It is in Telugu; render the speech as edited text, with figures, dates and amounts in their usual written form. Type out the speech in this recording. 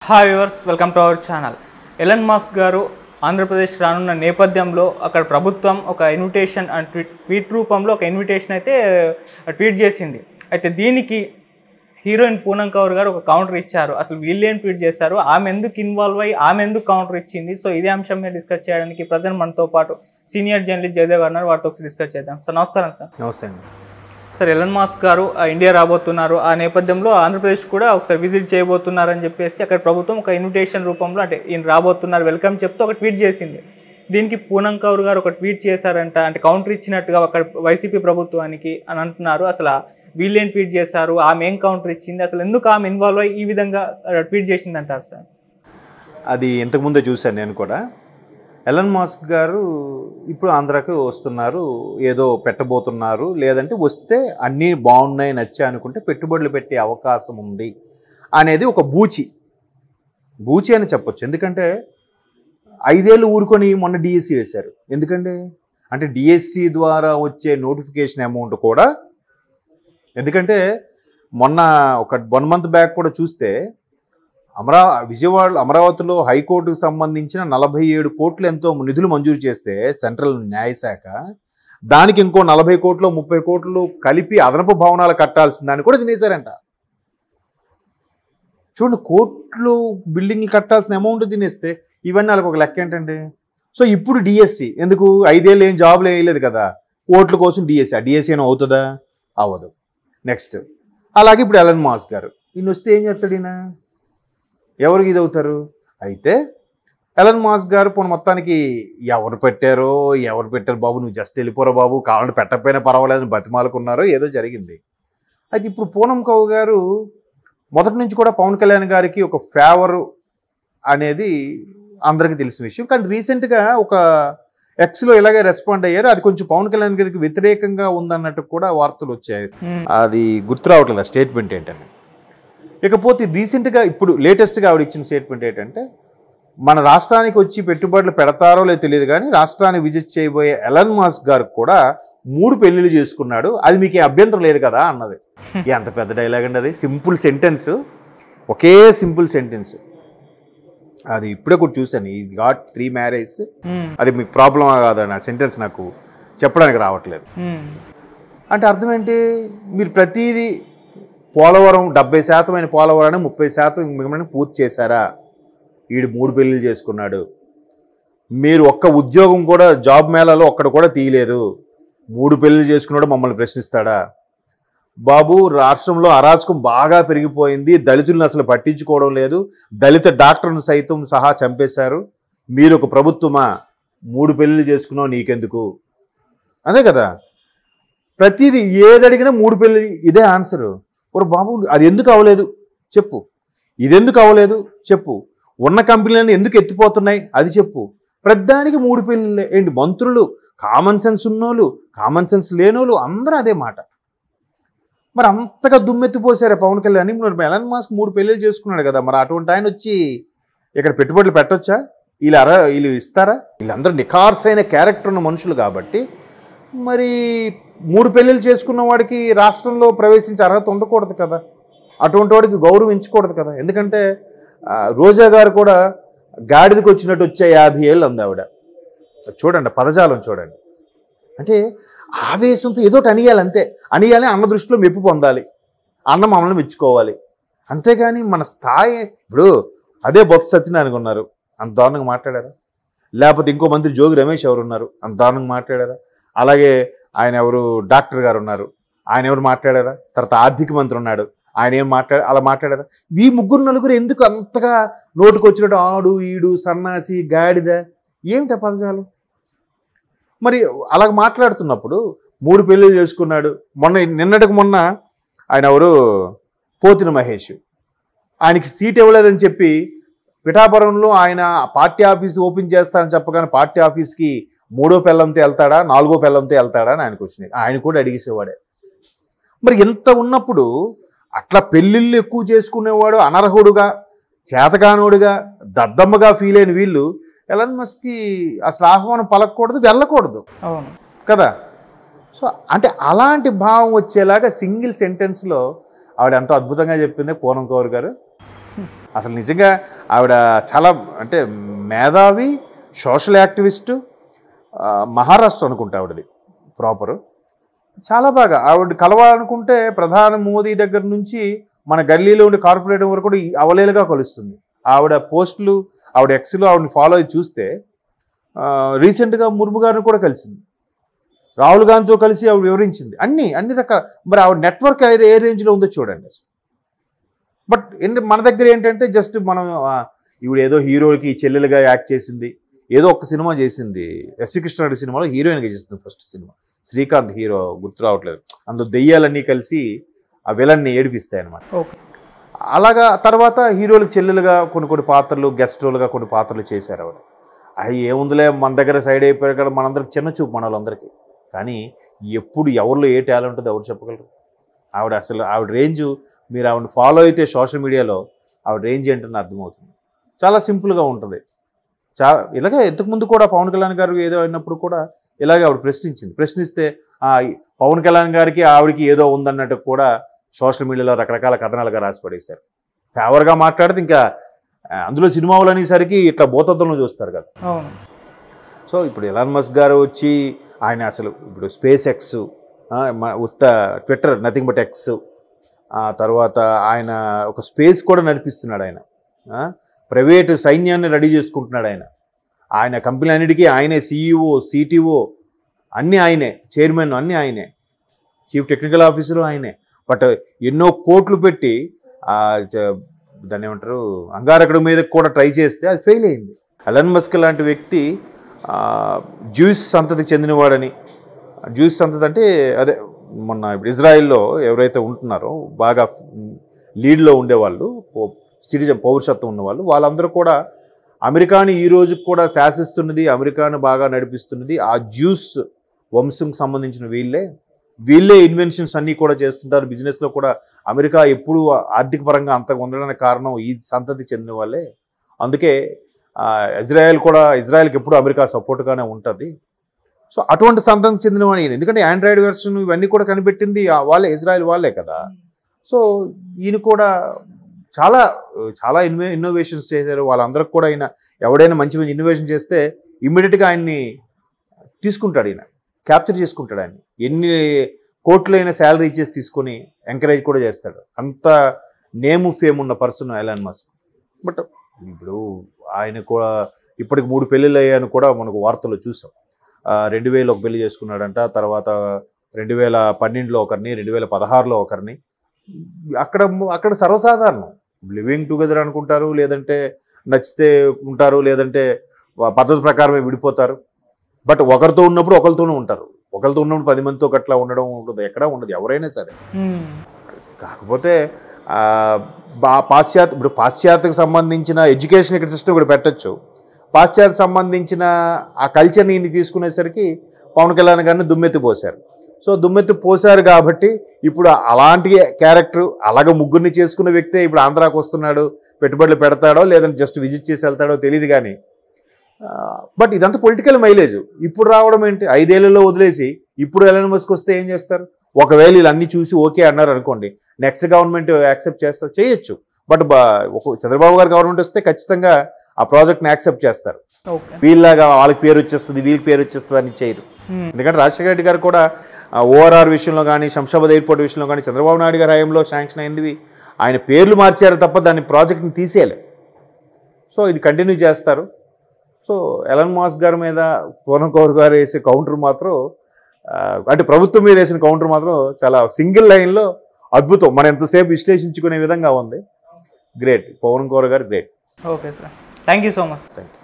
Hi viewers, welcome to our channel. Elon Musk గారు ఆంధ్రప్రదేశ్ రానున్న నేపథ్యంలో అక్కడ ప్రభుత్వం ఒక ఇన్విటేషన్ ట్వీట్ రూపంలో ఒక ఇన్విటేషన్ అయితే ట్వీట్ చేసింది. అయితే దీనికి హీరోయిన్ పూనం కౌర్ గారు ఒక కౌంటర్ ఇచ్చారు. అసలు వీళ్ళేం ట్వీట్ చేశారు, ఆమె ఎందుకు ఇన్వాల్వ్ అయ్యి ఆమె ఎందుకు కౌంటర్ ఇచ్చింది? సో ఇదే అంశం మీద డిస్కస్ చేయడానికి ప్రజెంట్ మనతో పాటు సీనియర్ జర్నలిస్ట్ జయదేవ్ గారు వారితో ఒకసారి డిస్కస్ చేద్దాం. సార్ నమస్కారం. సార్ నమస్తే అండి. సార్, ఎలన్ మస్క్ గారు ఇండియా రాబోతున్నారు. ఆ నేపథ్యంలో ఆంధ్రప్రదేశ్ కూడా ఒకసారి విజిట్ చేయబోతున్నారని చెప్పేసి అక్కడ ప్రభుత్వం ఒక ఇన్విటేషన్ రూపంలో అంటే ఈయన రాబోతున్నారు వెల్కమ్ చెప్తూ ఒక ట్వీట్ చేసింది. దీనికి పూనం కౌర్ గారు ఒక ట్వీట్ చేశారంట, అంటే కౌంటర్ ఇచ్చినట్టుగా అక్కడ వైసీపీ ప్రభుత్వానికి అని అంటున్నారు. అసలు వీళ్ళేం ట్వీట్ చేశారు, ఆమె ఏం కౌంటర్ ఇచ్చింది, అసలు ఎందుకు ఆమె ఇన్వాల్వ్ అయ్యి ఈ విధంగా ట్వీట్ చేసింది అంటారు సార్? అది ఇంతకుముందే చూశాను నేను కూడా. ఎలన్ మస్క్ గారు ఇప్పుడు ఆంధ్రాకి వస్తున్నారు, ఏదో పెట్టబోతున్నారు, లేదంటే వస్తే అన్నీ బాగున్నాయి నచ్చా అనుకుంటే పెట్టుబడులు పెట్టే అవకాశం ఉంది అనేది ఒక బూచి అని చెప్పొచ్చు. ఎందుకంటే 5 ఏళ్ళు ఊరుకొని మొన్న డిఎస్సి వేశారు. ఎందుకంటే అంటే డిఎస్సి ద్వారా వచ్చే నోటిఫికేషన్ అమౌంట్ కూడా, ఎందుకంటే మొన్న ఒక 1 మంత్ బ్యాక్ కూడా చూస్తే అమరావతిలో హైకోర్టుకు సంబంధించిన 47 కోట్లు ఎంతో నిధులు మంజూరు చేస్తే సెంట్రల్ న్యాయశాఖ, దానికి ఇంకో 40 కోట్లు 30 కోట్లు కలిపి అదనపు భవనాలు కట్టాల్సిందని కూడా తినేశారంట. చూడండి, కోట్లు బిల్డింగ్లు కట్టాల్సిన అమౌంట్ తినేస్తే ఇవన్నీ వాళ్ళకి ఒక లెక్క ఏంటండి. సో ఇప్పుడు డిఎస్సి ఎందుకు, 5 ఏళ్ళు ఏం జాబులు వేయలేదు కదా, ఓట్ల కోసం డిఎస్సి. ఆ డిఎస్సి ఏమో అవుతుందా? అవ్వదు. నెక్స్ట్ అలాగే ఇప్పుడు ఎలన్ మస్క్ గారు ఈయన వస్తే ఏం చేస్తాడు? ఈయన ఎవరికి ఇది అవుతారు? అయితే ఎలన్ మస్క్ గారు మొత్తానికి ఎవరు పెట్టారు బాబు, నువ్వు జస్ట్ వెళ్ళిపోరా బాబు, కావాలంటే పెట్టకపోయినా పర్వాలేదని బతిమాలుకున్నారో ఏదో జరిగింది. అయితే ఇప్పుడు పూనం కౌర్ గారు మొదటి నుంచి కూడా పవన్ కళ్యాణ్ గారికి ఒక ఫేవరు అనేది అందరికీ తెలిసిన విషయం. కానీ రీసెంట్గా ఒక ఎక్స్లో ఇలాగే రెస్పాండ్ అయ్యారు. అది కొంచెం పవన్ కళ్యాణ్ గారికి వ్యతిరేకంగా ఉందన్నట్టు కూడా వార్తలు వచ్చాయి. అది గుర్తు రావట్లేదు ఆ స్టేట్మెంట్ ఏంటని. ఇకపోతే రీసెంట్గా ఇప్పుడు లేటెస్ట్గా ఆవిడ ఇచ్చిన స్టేట్మెంట్ ఏంటంటే, మన రాష్ట్రానికి వచ్చి పెట్టుబడులు పెడతారో లేదో తెలియదు కానీ రాష్ట్రాన్ని విజిట్ చేయబోయే ఎలన్ మస్క్ గారు కూడా 3 పెళ్ళిళ్ళు చేసుకున్నాడు, అది మీకు అభ్యంతరం లేదు కదా అన్నది. ఎంత పెద్ద డైలాగ్ అండి అది. సింపుల్ సెంటెన్స్, ఒకే సింపుల్ సెంటెన్స్. అది ఇప్పుడే కూడా చూశాను, ఈ గాట్ 3 మ్యారేజ్. అది మీకు ప్రాబ్లమా కాదని ఆ సెంటెన్స్ నాకు చెప్పడానికి రావట్లేదు. అంటే అర్థం ఏంటి, మీరు ప్రతిదీ పోలవరం 70% అయిన పోలవరాన్ని 30% మిమ్మల్ని పూర్తి చేశారా? వీడు 3 పెళ్ళిళ్ళు చేసుకున్నాడు. మీరు ఒక్క ఉద్యోగం కూడా జాబ్ మేళాలో ఒక్కడ కూడా తీయలేదు, 3 పెళ్ళిళ్ళు చేసుకున్నాడు, మమ్మల్ని ప్రశ్నిస్తాడా? బాబు, రాష్ట్రంలో అరాచకం బాగా పెరిగిపోయింది, దళితులను అసలు పట్టించుకోవడం లేదు, దళిత డాక్టర్ను సైతం సహా చంపేశారు, మీరు ఒక ప్రభుత్వమా? 3 పెళ్ళిళ్ళు చేసుకున్నావు, నీకెందుకు? అదే కదా, ప్రతిదీ ఏదడిగినా 3 పెళ్ళి, ఇదే ఆన్సరు. ఓరు బాబు, అది ఎందుకు అవ్వలేదు చెప్పు, ఇది ఎందుకు అవ్వలేదు చెప్పు, ఉన్న కంపెనీలను ఎందుకు ఎత్తిపోతున్నాయి అది చెప్పు. ప్రతిదానికి 3 పెళ్ళిళ్ళే ఏంటి? మంత్రులు, కామన్ సెన్స్ ఉన్నోళ్ళు, కామన్ సెన్స్ లేనోళ్ళు అందరూ అదే మాట. మరి అంతగా దుమ్మెత్తిపోసారా పవన్ కళ్యాణ్? మరి ఎలన్ మస్క్ 3 పెళ్ళిళ్ళు చేసుకున్నాడు కదా, మరి అటువంటి ఆయన వచ్చి ఇక్కడ పెట్టుబడులు పెట్టొచ్చా? వీళ్ళు ఇస్తారా? వీళ్ళందరూ నిఖార్సైన క్యారెక్టర్ ఉన్న మనుషులు కాబట్టి మరి 3 పెళ్ళిళ్ళు చేసుకున్న వాడికి రాష్ట్రంలో ప్రవేశించే అర్హత ఉండకూడదు కదా, అటువంటి వాడికి గౌరవించకూడదు కదా. ఎందుకంటే రోజా గారు కూడా గాడిదకి వచ్చినట్టు వచ్చే 50 ఏళ్ళు అంది ఆవిడ. చూడండి పదజాలం చూడండి. అంటే ఆవేశంతో ఏదోటి అనియాలి, అంతే అనియాలి, అన్న దృష్టిలో మెప్పు పొందాలి, అన్న మమ్మల్ని మెచ్చుకోవాలి. అంతేగాని మన స్థాయి, ఇప్పుడు అదే బొత్స సత్యనారాయణ ఉన్నారు, అంత దారుణంగా మాట్లాడారా? లేకపోతే ఇంకో మంత్రి జోగి రమేష్ ఎవరు ఉన్నారు, అంత దారుణంగా మాట్లాడారా? అలాగే ఆయన ఎవరు డాక్టర్ గారు ఉన్నారు, ఆయన ఎవరు మాట్లాడారా? తర్వాత ఆర్థిక మంత్రి ఉన్నాడు, ఆయన ఏం అలా మాట్లాడారా? ఈ 3-4 ఎందుకు అంతగా నోటుకు వచ్చినట్టు ఆడు ఈడు సన్నాసి గాడిద ఏమిటా పదజాలు? మరి అలాగ మాట్లాడుతున్నప్పుడు 3 పెళ్ళిళ్ళు చేసుకున్నాడు. నిన్నటికి మొన్న ఆయన ఎవరు పోతిన మహేష్, ఆయనకి సీట్ ఇవ్వలేదని చెప్పి పిఠాపురంలో ఆయన పార్టీ ఆఫీస్ ఓపెన్ చేస్తానని చెప్పగానే పార్టీ ఆఫీస్కి 3వ పెళ్ళంతో వెళ్తాడా 4వ పెళ్ళంతో వెళ్తాడా అని ఆయనకు వచ్చినాయి. ఆయన కూడా అడిగేసేవాడే. మరి ఎంత ఉన్నప్పుడు అట్లా పెళ్ళిళ్ళు ఎక్కువ చేసుకునేవాడు అనర్హుడుగా, చేతకానోడుగా, దద్దమ్మగా ఫీల్ అయిన వీళ్ళు ఎలన్ మస్క్కి అసలు ఆహ్వానం పలకూడదు, వెళ్ళకూడదు కదా. సో అంటే అలాంటి భావం వచ్చేలాగా సింగిల్ సెంటెన్స్లో ఆవిడ ఎంతో అద్భుతంగా చెప్పింది పూనం కౌర్ గారు. అసలు నిజంగా ఆవిడ చాలా అంటే మేధావి, సోషల్ యాక్టివిస్టు, మహారాష్ట్ర అనుకుంటా ఆవిడది ప్రాపరు. చాలా బాగా ఆవిడ కలవాలనుకుంటే ప్రధాని మోదీ దగ్గర నుంచి మన గల్లీలో ఉండే కార్పొరేటర్ వరకు కూడా అవలేలుగా కలుస్తుంది. ఆవిడ పోస్టులు, ఆవిడ ఎక్స్లో ఆవిడని ఫాలో అయ్యి చూస్తే రీసెంట్గా ముర్ము గారిని కూడా కలిసింది, రాహుల్ గాంధీతో కలిసి ఆవిడ వివరించింది అన్ని రకాల. మరి ఆవిడ నెట్వర్క్ ఏ రేంజ్లో ఉందో చూడండి అసలు. బట్ మన దగ్గర ఏంటంటే జస్ట్ మనం ఇవిడ ఏదో హీరోకి చెల్లెలుగా యాక్ట్ చేసింది, ఏదో ఒక సినిమా చేసింది, ఎస్వి కృష్ణారెడ్డి సినిమాలో హీరోయిన్గా చేసింది ఫస్ట్ సినిమా, శ్రీకాంత్ హీరో, గుర్తు రావట్లేదు. అందులో దెయ్యాలన్నీ కలిసి ఆ విలన్ని ఏడిపిస్తాయి అన్నమాట. అలాగా తర్వాత హీరోలకు చెల్లెలుగా కొన్ని పాత్రలు, గెస్ట్ రోల్గా కొన్ని పాత్రలు చేశారు ఆవిడ. అవి ఏముందిలే మన దగ్గర సైడ్ అయిపోయారు కదా, మనందరికి చిన్న చూపు మన వాళ్ళందరికీ. కానీ ఎప్పుడు ఎవరిలో ఏ టాలెంట్ ఉంటుందో ఎవరు చెప్పగలరు? ఆవిడ అసలు ఆవిడ రేంజ్, మీరు ఆవిడని ఫాలో అయితే సోషల్ మీడియాలో ఆవిడ రేంజ్ ఏంటని అర్థమవుతుంది. చాలా సింపుల్గా ఉంటుంది. ఇలాగే ఇంతకుముందు కూడా పవన్ కళ్యాణ్ గారు ఏదో అయినప్పుడు కూడా ఇలాగే ఆవిడ ప్రశ్నిస్తే పవన్ కళ్యాణ్ గారికి ఆవిడకి ఏదో ఉందన్నట్టు కూడా సోషల్ మీడియాలో రకరకాల కథనాలుగా రాసి పడేశారు. ఫేవర్గా మాట్లాడితే ఇంకా అందులో సినిమాలు అనేసరికి ఇట్లా భూతత్వంలో చూస్తారు కదా. సో ఇప్పుడు ఎలాన్ మస్క్ గారు వచ్చి ఆయన అసలు ఇప్పుడు space X, Twitter nothing but X, తర్వాత ఆయన ఒక స్పేస్ కూడా నడిపిస్తున్నాడు. ఆయన ప్రైవేటు సైన్యాన్ని రెడీ చేసుకుంటున్నాడు. ఆయన కంపెనీ అన్నిటికీ ఆయనే CEO, CTO అన్నీ ఆయనే, చైర్మన్ అన్నీ ఆయనే, చీఫ్ టెక్నికల్ ఆఫీసరు ఆయనే. బట్ ఎన్నో కోట్లు పెట్టి దాన్ని ఏమంటారు అంగారకుడి మీద కూడా ట్రై చేస్తే అది ఫెయిల్ అయింది. ఎలాన్ మస్క్ లాంటి వ్యక్తి జ్యూస్ సంతతికి చెందినవాడని, జ్యూస్ సంతతి అంటే అదే మొన్న ఇప్పుడు ఇజ్రాయిల్లో ఎవరైతే ఉంటున్నారో బాగా లీడ్లో ఉండేవాళ్ళు, పౌరసత్వం ఉన్నవాళ్ళు, వాళ్ళందరూ కూడా అమెరికాని ఈ రోజుకి కూడా శాసిస్తున్నది, అమెరికాను బాగా నడిపిస్తున్నది ఆ జ్యూస్ వంశంకి సంబంధించిన వీళ్ళే ఇన్వెన్షన్స్ అన్నీ కూడా చేస్తుంటారు. బిజినెస్లో కూడా అమెరికా ఎప్పుడు ఆర్థిక పరంగా అంతగా ఉండడానికి కారణం ఈ సంతతి చెందిన వాళ్ళే. అందుకే ఇజ్రాయెల్కి ఎప్పుడు అమెరికా సపోర్ట్గానే ఉంటుంది. సో అటువంటి సంతతికి చెందిన వాడు ఈయన. ఎందుకంటే ఆండ్రాయిడ్ వెర్షన్ ఇవన్నీ కూడా కనిపెట్టింది వాళ్ళే, ఇజ్రాయెల్ వాళ్ళే కదా. సో ఈయన కూడా చాలా చాలా ఇన్నోవేషన్స్ చేశారు. వాళ్ళందరికి కూడా ఆయన ఎవడైనా మంచి ఇన్నోవేషన్ చేస్తే ఇమ్మీడియట్గా ఆయన్ని తీసుకుంటాడు, ఈయన క్యాప్చర్ చేసుకుంటాడు. ఆయన ఎన్ని కోట్లైన శాలరీ ఇచ్చేసి తీసుకొని ఎంకరేజ్ కూడా చేస్తాడు. అంత నేమ్ ఫేమ్ ఉన్న పర్సన్ ఎలాన్ మస్క్. బట్ ఇప్పుడు ఆయన కూడా ఇప్పటికి 3 పెళ్ళిళ్ళు అయ్యాయని కూడా మనకు వార్తలు చూసాం. 2000 ఒక పెళ్లి చేసుకున్నాడంట, తర్వాత 2012లో ఒకరిని, 2016లో ఒకరిని. అక్కడ సర్వసాధారణం, లివింగ్ టుగెదర్ అనుకుంటారు, లేదంటే నచ్చితే ఉంటారు, లేదంటే పద్ధతి ప్రకారమే విడిపోతారు. బట్ ఒకరితో ఉన్నప్పుడు ఒకరితోనే ఉంటారు, ఒకరితో ఉన్నప్పుడు 10 మందితో అట్లా ఉండడం ఉంటుంది, ఎక్కడా ఉండదు ఎవరైనా సరే. కాకపోతే పాశ్చాత్యకు సంబంధించిన ఎడ్యుకేషన్ ఇక్కడ సిస్టమ్ ఇక్కడ పెట్టచ్చు. పాశ్చాత్య సంబంధించిన ఆ కల్చర్ని ఇన్ని తీసుకునేసరికి పవన్ కళ్యాణ్ గారిని దుమ్మెత్తి పోశారు. సో దుమ్మెత్తి పోశారు కాబట్టి ఇప్పుడు అలాంటి క్యారెక్టర్ అలాగే ముగ్గురిని చేసుకున్న వ్యక్తే ఇప్పుడు ఆంధ్రాకి వస్తున్నాడు, పెట్టుబడులు పెడతాడో లేదంటే జస్ట్ విజిట్ చేసి వెళ్తాడో తెలియదు. కానీ బట్ ఇదంతా పొలిటికల్ మైలేజ్. ఇప్పుడు రావడం ఏంటి, 5 ఏళ్లలో వదిలేసి ఇప్పుడు ఎలాన్ మస్క్ వస్తే ఏం చేస్తారు? ఒకవేళ వీళ్ళన్నీ చూసి ఓకే అన్నారు అనుకోండి, నెక్స్ట్ గవర్నమెంట్ యాక్సెప్ట్ చేయొచ్చు. బట్ చంద్రబాబు గారు గవర్నమెంట్ వస్తే ఖచ్చితంగా ఆ ప్రాజెక్ట్ని యాక్సెప్ట్ చేస్తారు. వీళ్ళలాగా వాళ్ళకి పేరు వచ్చేస్తుంది, వీళ్ళకి పేరు వచ్చేస్తుంది అని చేయరు. ఎందుకంటే రాజశేఖర రెడ్డి గారు కూడా ORR విషయంలో కానీ, శంషాబాద్ ఎయిర్పోర్ట్ విషయంలో కానీ చంద్రబాబు నాయుడు గారి హయాంలో శాంక్షన్ అయింది. ఆయన పేర్లు మార్చారు తప్ప దాన్ని ప్రాజెక్ట్ని తీసేయాలి. సో ఇది కంటిన్యూ చేస్తారు. సో ఎలాన్ మస్క్ గారి మీద పూర్ణం కౌర్ గారు వేసే కౌంటర్ మాత్రం, అంటే ప్రభుత్వం మీద వేసిన కౌంటర్ మాత్రం చాలా సింగిల్ లైన్లో అద్భుతం. మనం ఎంతసేపు విశ్లేషించుకునే విధంగా ఉంది. గ్రేట్, పవన్ కౌర్ గారు great. Okay sir, thank you so much. Thank you.